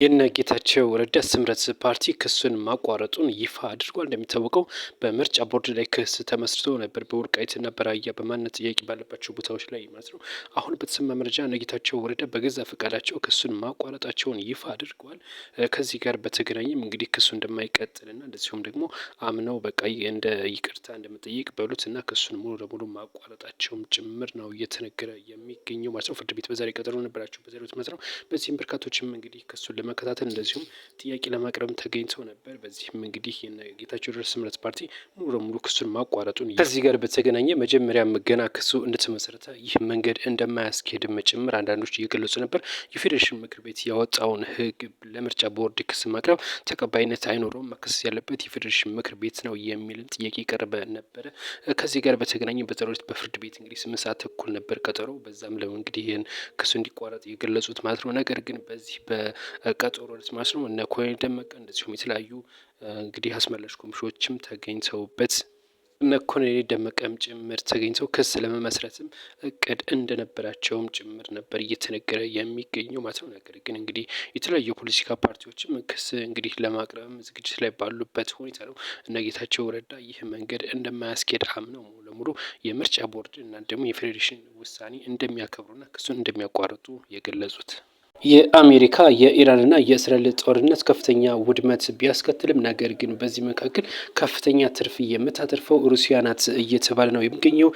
የነ ጌታቸው ረዳ ስምረት ፓርቲ ክሱን ማቋረጡን ይፋ አድርጓል። እንደሚታወቀው በምርጫ ቦርድ ላይ ክስ ተመስርቶ ነበር በወልቃይትና በራያ በማንነት ጥያቄ ባለባቸው ቦታዎች ላይ ማለት ነው። አሁን በተሰማ መረጃ እነ ጌታቸው ረዳ በገዛ ፈቃዳቸው ክሱን ማቋረጣቸውን ይፋ አድርገዋል። ከዚህ ጋር በተገናኘም እንግዲህ ክሱ እንደማይቀጥልና እንደዚሁም ደግሞ አምነው በቃ እንደ ይቅርታ እንደመጠየቅ በሉትና ክሱን ሙሉ ለሙሉ ማቋረጣቸውም ጭምር ነው እየተነገረ የሚገኘው ማለት ነው። ፍርድ ቤት በዛሬ ቀጠሮ ነበራቸው በዛሬ ማለት ነው። በዚህም በርካቶችም እንግዲህ ክሱን መከታተል እንደዚሁም ጥያቄ ለማቅረብ ተገኝተው ነበር። በዚህም እንግዲህ የጌታቸው ረዳ ስምረት ፓርቲ ሙሉ ለሙሉ ክሱን ማቋረጡን ከዚህ ጋር በተገናኘ መጀመሪያም ገና ክሱ እንደተመሰረተ ይህ መንገድ እንደማያስኬድም ጭምር አንዳንዶች እየገለጹ ነበር። የፌዴሬሽን ምክር ቤት ያወጣውን ሕግ ለምርጫ ቦርድ ክስ ማቅረብ ተቀባይነት አይኖረውም፣ መከሰስ ያለበት የፌዴሬሽን ምክር ቤት ነው የሚልን ጥያቄ ቀረበ ነበረ። ከዚህ ጋር በተገናኘ በጠሮት በፍርድ ቤት እንግዲህ 8 ሰዓት ተኩል ነበር ቀጠሮ። በዛም ለው እንግዲህ ይህን ክሱ እንዲቋረጥ የገለጹት ማለት ነው። ነገር ግን በዚህ ቀጠሮ ማለት ነው እነ ኮሎኔል ደመቀ እንደዚሁም የተለያዩ እንግዲህ አስመላሽ ኮሚሽኖችም ተገኝተውበት እነ ኮሎኔል ደመቀም ጭምር ተገኝተው ክስ ለመመስረትም እቅድ እንደነበራቸውም ጭምር ነበር እየተነገረ የሚገኘው ማለት ነው። ነገር ግን እንግዲህ የተለያዩ የፖለቲካ ፓርቲዎችም ክስ እንግዲህ ለማቅረብም ዝግጅት ላይ ባሉበት ሁኔታ ነው እነ ጌታቸው ረዳ ይህ መንገድ እንደማያስኬድ አምነው ሙሉ ለሙሉ የምርጫ ቦርድ እና ደግሞ የፌዴሬሽን ውሳኔ እንደሚያከብሩና ክሱን እንደሚያቋርጡ የገለጹት። የአሜሪካ የኢራንና የእስራኤል ጦርነት ከፍተኛ ውድመት ቢያስከትልም ነገር ግን በዚህ መካከል ከፍተኛ ትርፍ የምታተርፈው ሩሲያ ናት እየተባለ ነው የሚገኘው።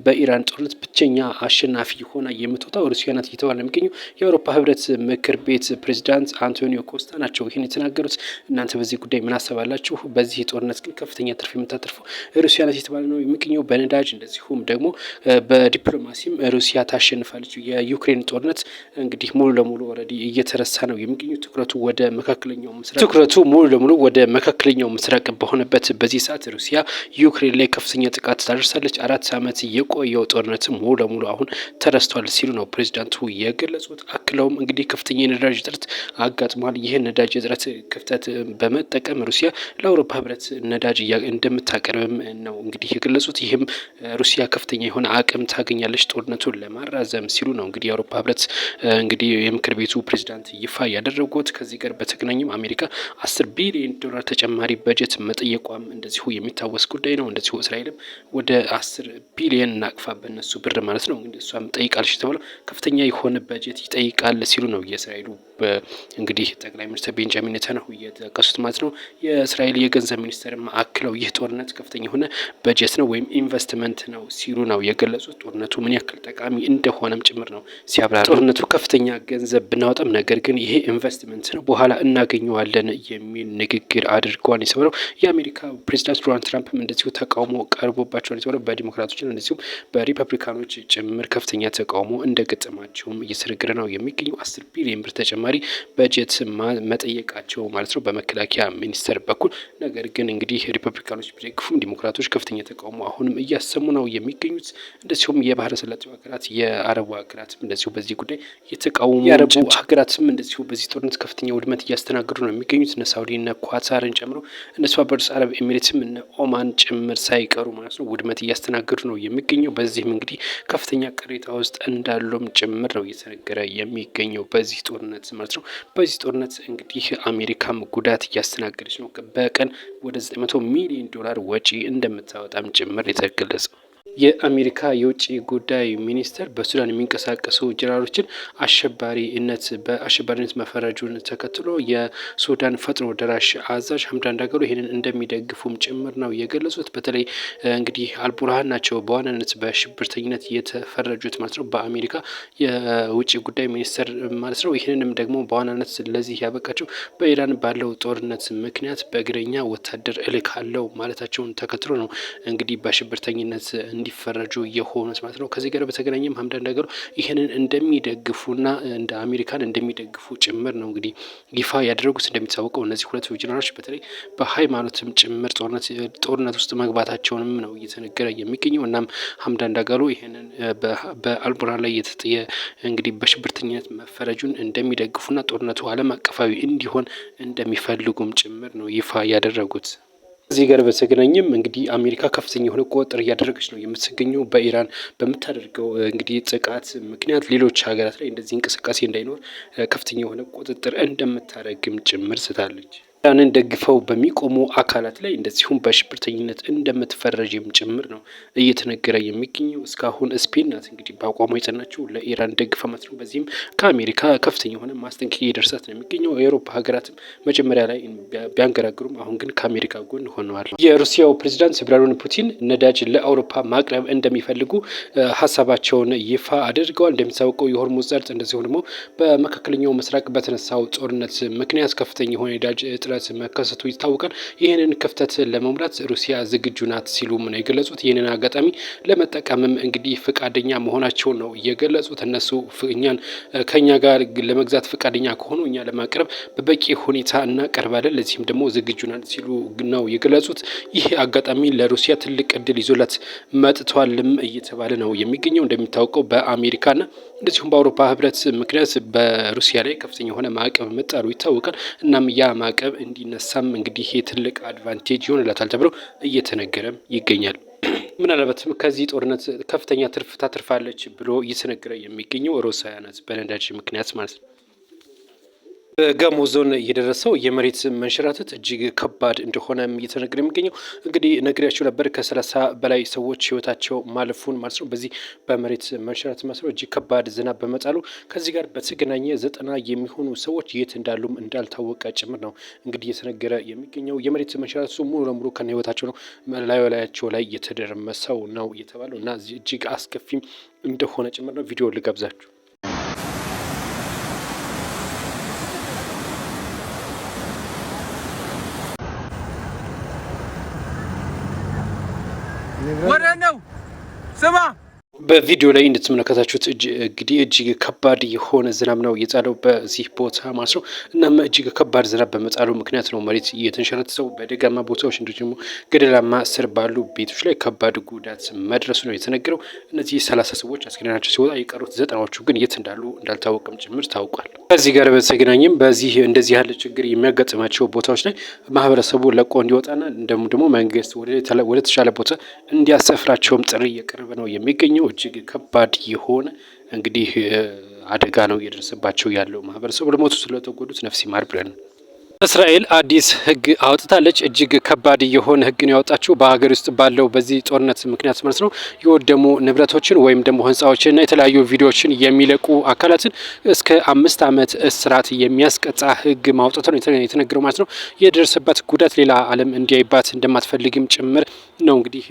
በኢራን ጦርነት ብቸኛ አሸናፊ ሆና የምትወጣው ሩሲያ ናት እየተባለ ነው የሚገኘው። የአውሮፓ ህብረት ምክር ቤት ፕሬዚዳንት አንቶኒዮ ኮስታ ናቸው ይህን የተናገሩት። እናንተ በዚህ ጉዳይ ምን አሰባላችሁ? በዚህ ጦርነት ግን ከፍተኛ ትርፍ የምታተርፈው ሩሲያ ናት እየተባለ ነው የሚገኘው። በነዳጅ እንደዚሁም ደግሞ በዲፕሎማሲም ሩሲያ ታሸንፋለች። የዩክሬን ጦርነት እንግዲህ ሙሉ ለሙሉ ኦልሬዲ እየተረሳ ነው የሚገኙ። ትኩረቱ ሙሉ ለሙሉ ወደ መካከለኛው ምስራቅ በሆነበት በዚህ ሰዓት ሩሲያ ዩክሬን ላይ ከፍተኛ ጥቃት ታደርሳለች። 4 ዓመት የቆየው ጦርነት ሙሉ ለሙሉ አሁን ተረስቷል ሲሉ ነው ፕሬዚዳንቱ የገለጹት። አክለውም እንግዲህ ከፍተኛ የነዳጅ እጥረት አጋጥሟል። ይህን ነዳጅ እጥረት ክፍተት በመጠቀም ሩሲያ ለአውሮፓ ህብረት ነዳጅ እንደምታቀርብም ነው እንግዲህ የገለጹት። ይህም ሩሲያ ከፍተኛ የሆነ አቅም ታገኛለች ጦርነቱን ለማራዘም ሲሉ ነው እንግዲህ የአውሮፓ ህብረት እንግዲህ የምክር ቤቱ ፕሬዚዳንት ይፋ ያደረጉት። ከዚህ ጋር በተገናኘም አሜሪካ 10 ቢሊዮን ዶላር ተጨማሪ በጀት መጠየቋም እንደዚሁ የሚታወስ ጉዳይ ነው። እንደዚሁ እስራኤልም ወደ 10 ቢሊዮን ናቅፋ በነሱ ብር ማለት ነው እንግዲህ እሷም ጠይቃለች ተብለው ከፍተኛ የሆነ በጀት ይጠይቃል ሲሉ ነው የእስራኤሉ እንግዲህ ጠቅላይ ሚኒስትር ቤንጃሚን ኔታንያሁ እየጠቀሱት ማለት ነው። የእስራኤል የገንዘብ ሚኒስትርም አክለው ይህ ጦርነት ከፍተኛ የሆነ በጀት ነው ወይም ኢንቨስትመንት ነው ሲሉ ነው የገለጹት። ጦርነቱ ምን ያክል ጠቃሚ እንደሆነም ጭምር ነው ሲያብራሩ። ጦርነቱ ከፍተኛ ገንዘብ ብናወጣም ነገር ግን ይሄ ኢንቨስትመንት ነው በኋላ እናገኘዋለን የሚል ንግግር አድርገዋል የተባለው። የአሜሪካ ፕሬዚዳንት ዶናልድ ትራምፕም እንደዚሁ ተቃውሞ ቀርቦባቸዋል የተባለው በዲሞክራቶችና እንደዚሁም በሪፐብሊካኖች ጭምር ከፍተኛ ተቃውሞ እንደገጠማቸውም እየተነገረ ነው የሚገኙ። 10 ቢሊዮን ብር ተጨማሪ በጀት መጠየቃቸው ማለት ነው በመከላከያ ሚኒስቴር በኩል። ነገር ግን እንግዲህ ሪፐብሊካኖች ቢደግፉም ዲሞክራቶች ከፍተኛ ተቃውሞ አሁንም እያሰሙ ነው የሚገኙት። እንደዚሁም የባህረ ሰላጤው ሀገራት የአረቡ ሀገራትም እንደዚሁ በዚህ ጉዳይ የተቃውሞ የአረቡ ሀገራትም እንደዚሁ በዚህ ጦርነት ከፍተኛ ውድመት እያስተናገዱ ነው የሚገኙት። እነ ሳውዲ እነ ኳታርን ጨምሮ እነ ተባበሩት አረብ ኤሚሬትም እነ ኦማን ጭምር ሳይቀሩ ማለት ነው ውድመት እያስተናገዱ ነው የሚገኘው። በዚህም እንግዲህ ከፍተኛ ቅሬታ ውስጥ እንዳሉም ጭምር ነው እየተነገረ የሚገኘው በዚህ ጦርነት ማለት ነው። በዚህ ጦርነት እንግዲህ አሜሪካም ጉዳት እያስተናገደች ነው። በቀን ወደ 900 ሚሊዮን ዶላር ወጪ እንደምታወጣም ጭምር የተገለጸው። የአሜሪካ የውጭ ጉዳይ ሚኒስቴር በሱዳን የሚንቀሳቀሱ ጀነራሎችን በአሸባሪነት መፈረጁን ተከትሎ የሱዳን ፈጥኖ ደራሽ አዛዥ ሐምዳን ዳጋሎ ይህንን እንደሚደግፉም ጭምር ነው የገለጹት። በተለይ እንግዲህ አልቡርሃን ናቸው በዋናነት በሽብርተኝነት የተፈረጁት ማለት ነው በአሜሪካ የውጭ ጉዳይ ሚኒስቴር ማለት ነው። ይህንንም ደግሞ በዋናነት ለዚህ ያበቃቸው በኢራን ባለው ጦርነት ምክንያት በእግረኛ ወታደር እልካለው ማለታቸውን ተከትሎ ነው እንግዲህ በሽብርተኝነት እንዲፈረጁ የሆኑት ማለት ነው። ከዚህ ጋር በተገናኘም ሐምዳን ዳጋሎ ይህንን እንደሚደግፉና እንደ አሜሪካን እንደሚደግፉ ጭምር ነው እንግዲህ ይፋ ያደረጉት። እንደሚታወቀው እነዚህ ሁለቱ ጀነራሎች በተለይ በሃይማኖትም ጭምር ጦርነት ውስጥ መግባታቸውንም ነው እየተነገረ የሚገኘው። እናም ሐምዳን ዳጋሎ ይህንን በአልቡርሃን ላይ የተጠየ እንግዲህ በሽብርተኝነት መፈረጁን እንደሚደግፉና ጦርነቱ ዓለም አቀፋዊ እንዲሆን እንደሚፈልጉም ጭምር ነው ይፋ ያደረጉት። እዚህ ጋር በተገናኘም እንግዲህ አሜሪካ ከፍተኛ የሆነ ቁጥጥር እያደረገች ነው የምትገኘው በኢራን በምታደርገው እንግዲህ ጥቃት ምክንያት ሌሎች ሀገራት ላይ እንደዚህ እንቅስቃሴ እንዳይኖር ከፍተኛ የሆነ ቁጥጥር እንደምታደርግም ጭምር ስታለች። ኢራንን ደግፈው በሚቆሙ አካላት ላይ እንደዚሁም በሽብርተኝነት እንደምትፈረጅም ጭምር ነው እየተነገረ የሚገኘው። እስካሁን ስፔን ናት እንግዲህ በአቋሟ የጸናችው ለኢራን ደግፈ ማለት ነው። በዚህም ከአሜሪካ ከፍተኛ የሆነ ማስጠንቀቂያ እየደረሳት ነው የሚገኘው። የአውሮፓ ሀገራትም መጀመሪያ ላይ ቢያንገራግሩም አሁን ግን ከአሜሪካ ጎን ሆነዋል። የሩሲያው ፕሬዚዳንት ቭላድሚር ፑቲን ነዳጅ ለአውሮፓ ማቅረብ እንደሚፈልጉ ሀሳባቸውን ይፋ አድርገዋል። እንደሚታወቀው የሆርሙዝ ሰርጥ እንደዚሁም ደግሞ በመካከለኛው ምስራቅ በተነሳው ጦርነት ምክንያት ከፍተኛ የሆነ ነዳጅ እጥረት መከሰቱ ይታወቃል። ይህንን ክፍተት ለመሙላት ሩሲያ ዝግጁ ናት ሲሉም ነው የገለጹት። ይህንን አጋጣሚ ለመጠቀምም እንግዲህ ፈቃደኛ መሆናቸውን ነው የገለጹት። እነሱ እኛን ከኛ ጋር ለመግዛት ፈቃደኛ ከሆኑ እኛ ለማቅረብ በበቂ ሁኔታ እናቀርባለን፣ ለዚህም ደግሞ ዝግጁ ናት ሲሉ ነው የገለጹት። ይህ አጋጣሚ ለሩሲያ ትልቅ እድል ይዞላት መጥቷልም እየተባለ ነው የሚገኘው። እንደሚታወቀው በአሜሪካና እንደዚሁም በአውሮፓ ህብረት ምክንያት በሩሲያ ላይ ከፍተኛ የሆነ ማዕቀብ መጣሉ ይታወቃል። እናም ያ ማዕቀብ እንዲነሳም እንግዲህ ይሄ ትልቅ አድቫንቴጅ ይሆንላታል ተብሎ እየተነገረም ይገኛል። ምናልባትም ከዚህ ጦርነት ከፍተኛ ትርፍ ታትርፋለች ብሎ እየተነገረ የሚገኘው ሩሲያ ናት፣ በነዳጅ ምክንያት ማለት ነው። በጋሞ ዞን የደረሰው የመሬት መንሸራተት እጅግ ከባድ እንደሆነ እየተነገረ የሚገኘው እንግዲህ ነግሬያቸው ነበር። ከ30 በላይ ሰዎች ህይወታቸው ማለፉን ማለት ነው። በዚህ በመሬት መንሸራተት ማለት ነው እጅግ ከባድ ዝናብ በመጣሉ ከዚህ ጋር በተገናኘ 90 የሚሆኑ ሰዎች የት እንዳሉም እንዳልታወቀ ጭምር ነው እንግዲህ እየተነገረ የሚገኘው። የመሬት መንሸራተቱ ሙሉ ለሙሉ ከነ ህይወታቸው ነው ላያቸው ላይ የተደረመሰው ነው የተባለው እና እጅግ አስከፊም እንደሆነ ጭምር ነው። ቪዲዮ ልጋብዛችሁ። ወደ ነው ስማ በቪዲዮ ላይ እንድትመለከታችሁት እንግዲህ እጅግ ከባድ የሆነ ዝናብ ነው የጣለው በዚህ ቦታ ማለት ነው። እናም እጅግ ከባድ ዝናብ በመጣሉ ምክንያት ነው መሬት እየተንሸራተተው በደጋማ ቦታዎች እንዲሁም ገደላማ ስር ባሉ ቤቶች ላይ ከባድ ጉዳት መድረሱ ነው የተነገረው። እነዚህ 30 ሰዎች አስክሬናቸው ሲወጣ የቀሩት 90ዎቹ ግን የት እንዳሉ እንዳልታወቀም ጭምር ታውቋል። ከዚህ ጋር በተገናኘም በዚህ እንደዚህ ያለ ችግር የሚያጋጥማቸው ቦታዎች ላይ ማህበረሰቡ ለቆ እንዲወጣና ደግሞ መንግስት ወደ ተሻለ ቦታ እንዲያሰፍራቸውም ጥሪ እየቀረበ ነው የሚገኘው። እጅግ ከባድ የሆነ እንግዲህ አደጋ ነው እየደረሰባቸው ያለው ማህበረሰቡ። ለሞቱ ስለተጎዱት ነፍስ ይማር ብለን እስራኤል አዲስ ህግ አውጥታለች። እጅግ ከባድ የሆነ ህግ ነው ያወጣችው በሀገር ውስጥ ባለው በዚህ ጦርነት ምክንያት ማለት ነው የወደሙ ንብረቶችን ወይም ደግሞ ህንፃዎችንና የተለያዩ ቪዲዮዎችን የሚለቁ አካላትን እስከ 5 ዓመት እስራት የሚያስቀጣ ህግ ማውጣቱ ነው የተነገረው ማለት ነው። የደረሰባት ጉዳት ሌላ ዓለም እንዲያይባት እንደማትፈልግም ጭምር ነው እንግዲህ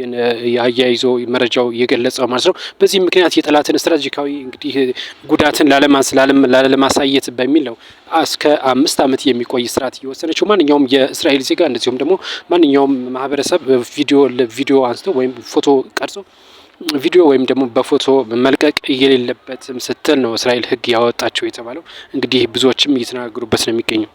አያይዞ መረጃው የገለጸው ማለት ነው። በዚህ ምክንያት የጠላትን ስትራቴጂካዊ እንግዲህ ጉዳትን ላለማሳየት በሚል ነው እስከ 5 ዓመት የሚቆይ ስርዓት የወሰነችው። ማንኛውም የእስራኤል ዜጋ እንደዚሁም ደግሞ ማንኛውም ማህበረሰብ ቪዲዮ አንስተው ወይም ፎቶ ቀርጾ ቪዲዮ ወይም ደግሞ በፎቶ መልቀቅ የሌለበትም ስትል ነው እስራኤል ህግ ያወጣቸው የተባለው። እንግዲህ ብዙዎችም እየተናገሩበት ነው የሚገኘው።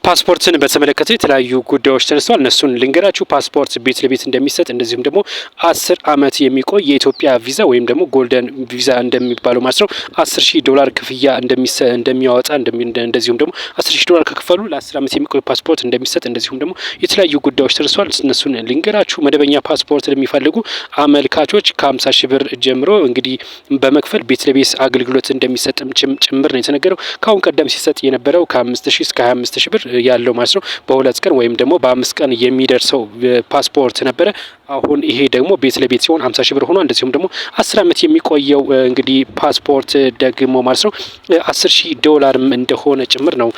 ፓስፖርትን በተመለከተ የተለያዩ ጉዳዮች ተነስተዋል። እነሱን ልንገራችሁ። ፓስፖርት ቤት ለቤት እንደሚሰጥ እንደዚሁም ደግሞ 10 ዓመት የሚቆይ የኢትዮጵያ ቪዛ ወይም ደግሞ ጎልደን ቪዛ እንደሚባለው ማለት ነው $10,000 ክፍያ እንደሚያወጣ እንደዚሁም ደግሞ $10,000 ከከፈሉ ለ10 ዓመት የሚቆይ ፓስፖርት እንደሚሰጥ እንደዚሁም ደግሞ የተለያዩ ጉዳዮች ተነስተዋል። እነሱን ልንገራችሁ። መደበኛ ፓስፖርት ለሚፈልጉ አመልካቾች ከ50,000 ብር ጀምሮ እንግዲህ በመክፈል ቤት ለቤት አገልግሎት እንደሚሰጥም ጭምር ነው የተነገረው። ከአሁን ቀደም ሲሰጥ የነበረው ከ5,000 እስከ 25,000 ብር ያለው ማለት ነው በ2 ቀን ወይም ደግሞ በ5 ቀን የሚደርሰው ፓስፖርት ነበረ። አሁን ይሄ ደግሞ ቤት ለቤት ሲሆን 50,000 ብር ሆኗል። እንደዚሁም ደግሞ 10 ዓመት የሚቆየው እንግዲህ ፓስፖርት ደግሞ ማለት ነው $10,000 እንደሆነ ጭምር ነው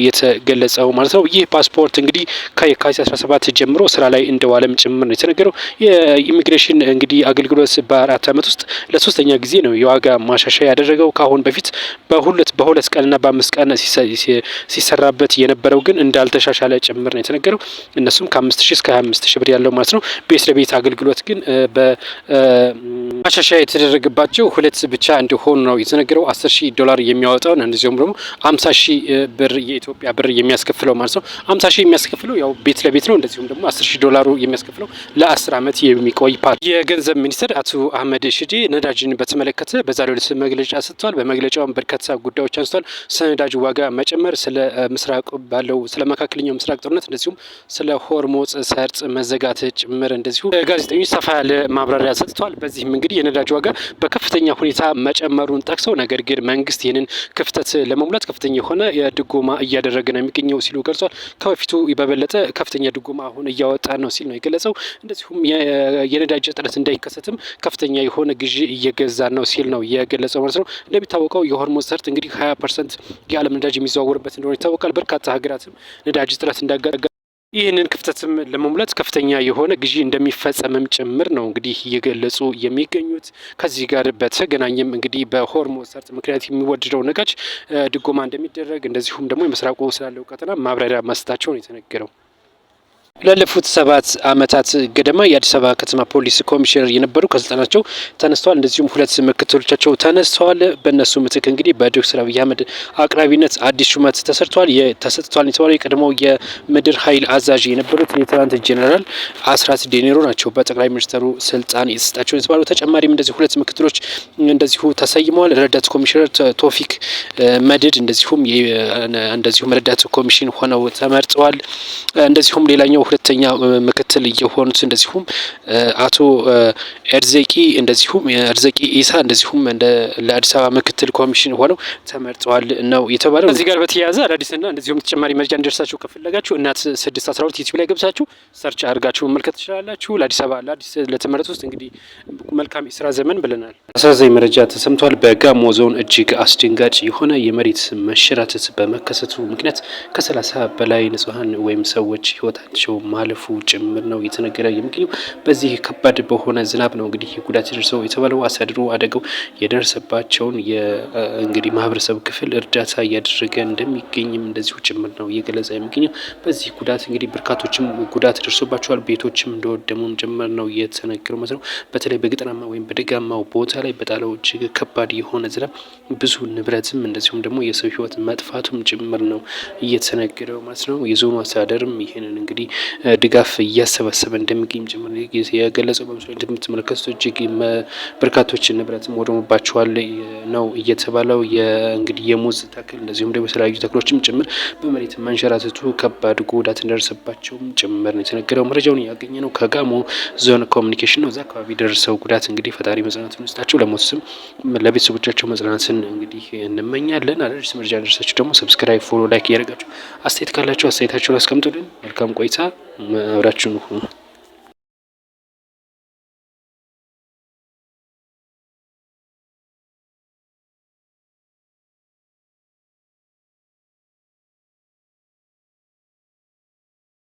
የተገለጸው ማለት ነው። ይህ ፓስፖርት እንግዲህ ከየካቲት 17 ጀምሮ ስራ ላይ እንደዋለም ጭምር ነው የተነገረው። የኢሚግሬሽን እንግዲህ አገልግሎት በ4 ዓመት ውስጥ ለ3ኛ ጊዜ ነው የዋጋ ማሻሻያ ያደረገው። ከአሁን በፊት በ2 ቀንና በ5 ቀን ሲሰራበት የነበረው ግን እንዳልተሻሻለ ጭምር ነው የተነገረው። እነሱም ከ5,000 እስከ 25,000 ብር ያለው ማለት ነው ቤት የቤት አገልግሎት ግን በማሻሻያ የተደረገባቸው 2 ብቻ እንደሆኑ ነው የተነገረው። $10,000 የሚያወጣውን እንደዚሁም ደግሞ 50,000 ብር የኢትዮጵያ ብር የሚያስከፍለው ማለት ነው። 50,000 የሚያስከፍለው ያው ቤት ለቤት ነው። እንደዚሁም ደግሞ $10,000 የሚያስከፍለው ለ10 ዓመት የሚቆይ ፓርት። የገንዘብ ሚኒስትር አቶ አህመድ ሽዴ ነዳጅን በተመለከተ በዛሬው ዕለት መግለጫ ሰጥተዋል። በመግለጫውም በርካታ ጉዳዮች አንስተዋል። ስለ ነዳጅ ዋጋ መጨመር፣ ስለ ምስራቅ ባለው ስለ መካከለኛው ምስራቅ ጦርነት፣ እንደዚሁም ስለ ሆርሙዝ ሰርጥ መዘጋት ጭምር እንደዚሁ ጋዜጠኞች ሰፋ ያለ ማብራሪያ ሰጥተዋል። በዚህም እንግዲህ የነዳጅ ዋጋ በከፍተኛ ሁኔታ መጨመሩን ጠቅሰው ነገር ግን መንግስት ይህንን ክፍተት ለመሙላት ከፍተኛ የሆነ ድጎማ እያደረገ ነው የሚገኘው ሲሉ ገልጿል። ከበፊቱ በበለጠ ከፍተኛ ድጎማ አሁን እያወጣ ነው ሲል ነው የገለጸው። እንደዚሁም የነዳጅ እጥረት እንዳይከሰትም ከፍተኛ የሆነ ግዢ እየገዛ ነው ሲል ነው የገለጸው ማለት ነው። እንደሚታወቀው የሆርሙዝ ሰርጥ እንግዲህ 20% የዓለም ነዳጅ የሚዘዋወርበት እንደሆነ ይታወቃል። በርካታ ሀገራትም ነዳጅ እጥረት እንዳጋጠ ይህንን ክፍተትም ለመሙላት ከፍተኛ የሆነ ግዢ እንደሚፈጸምም ጭምር ነው እንግዲህ እየገለጹ የሚገኙት። ከዚህ ጋር በተገናኘም እንግዲህ በሆርሙዝ ሰርጥ ምክንያት የሚወደደው ነዳጅ ድጎማ እንደሚደረግ እንደዚሁም ደግሞ የምስራቁ ስላለው ቀጠና ማብራሪያ መስጠታቸው ነው የተነገረው። ላለፉት 7 ዓመታት ገደማ የአዲስ አበባ ከተማ ፖሊስ ኮሚሽነር የነበሩ ከስልጣናቸው ተነስተዋል። እንደዚሁም 2 ምክትሎቻቸው ተነስተዋል። በእነሱ ምትክ እንግዲህ በዶክተር አብይ አህመድ አቅራቢነት አዲስ ሹመት ተሰጥቷል የተባለው የቀድሞው የምድር ኃይል አዛዥ የነበሩት ሌተናንት ጄኔራል አስራት ዴኔሮ ናቸው በጠቅላይ ሚኒስትሩ ስልጣን የተሰጣቸው የተባለው። ተጨማሪም እንደዚህ 2 ምክትሎች እንደዚሁ ተሰይመዋል። ረዳት ኮሚሽነር ቶፊክ መድድ እንደዚሁም ረዳት ኮሚሽን ሆነው ተመርጠዋል። እንደዚሁም ሌላኛው ሁለተኛ ምክትል የሆኑት እንደዚሁም አቶ ኤርዘቂ ኢሳ እንደዚሁም ለአዲስ አበባ ምክትል ኮሚሽን ሆነው ተመርጠዋል ነው የተባለው። ከዚህ ጋር በተያያዘ አዳዲስና እንደዚሁም ተጨማሪ መረጃ እንደርሳችሁ ከፈለጋችሁ እናት 612 ዩቲዩብ ላይ ገብታችሁ ሰርች አድርጋችሁ መመልከት ትችላላችሁ። ለአዲስ አበባ ለተመረጡ ውስጥ እንግዲህ መልካም የስራ ዘመን ብለናል። አሳዛኝ መረጃ ተሰምቷል። በጋሞ ዞን እጅግ አስደንጋጭ የሆነ የመሬት መሸራተት በመከሰቱ ምክንያት ከ30 በላይ ንጹሃን ወይም ሰዎች ህይወታቸው ማለፉ ጭምር ነው የተነገረ የሚገኘው። በዚህ ከባድ በሆነ ዝናብ ነው እንግዲህ ጉዳት የደረሰው የተባለው። አስተዳደሩ አደጋው የደረሰባቸውን እንግዲህ ማህበረሰብ ክፍል እርዳታ እያደረገ እንደሚገኝም እንደዚሁ ጭምር ነው እየገለጸ የሚገኘው። በዚህ ጉዳት እንግዲህ በርካቶችም ጉዳት ደርሶባቸዋል። ቤቶችም እንደወደሙም ጭምር ነው የተነገረው ማለት ነው። በተለይ በገጠራማ ወይም በደጋማው ቦታ ላይ በጣለው እጅግ ከባድ የሆነ ዝናብ ብዙ ንብረትም እንደዚሁም ደግሞ የሰው ህይወት መጥፋቱም ጭምር ነው እየተነገረው ማለት ነው። የዞኑ አስተዳደርም ይህንን እንግዲህ ድጋፍ እያሰባሰበ እንደሚገኝ ጭምር የገለጸው። በምስሉ እንደምትመለከቱት እጅግ በርካቶች ንብረትም ወድሞባቸዋል ነው እየተባለው። እንግዲህ የሙዝ ተክል እንደዚሁም ደግሞ የተለያዩ ተክሎችም ጭምር በመሬት መንሸራተቱ ከባድ ጉዳት እንደደረሰባቸውም ጭምር ነው የተነገረው። መረጃውን ያገኘ ነው ከጋሞ ዞን ኮሚኒኬሽን ነው። እዛ አካባቢ ደረሰው ጉዳት እንግዲህ ፈጣሪ መጽናናትን ይስጣቸው፣ ለሞቱትም ለቤተሰቦቻቸው መጽናናትን እንግዲህ እንመኛለን። አዳዲስ መረጃ ደረሳችሁ ደግሞ ሰብስክራይብ፣ ፎሎ፣ ላይክ እያደረጋችሁ አስተያየት ካላችሁ አስተያየታችሁን አስቀምጡልን። መልካም ቆይታ፣ አብራችሁን ሁኑ።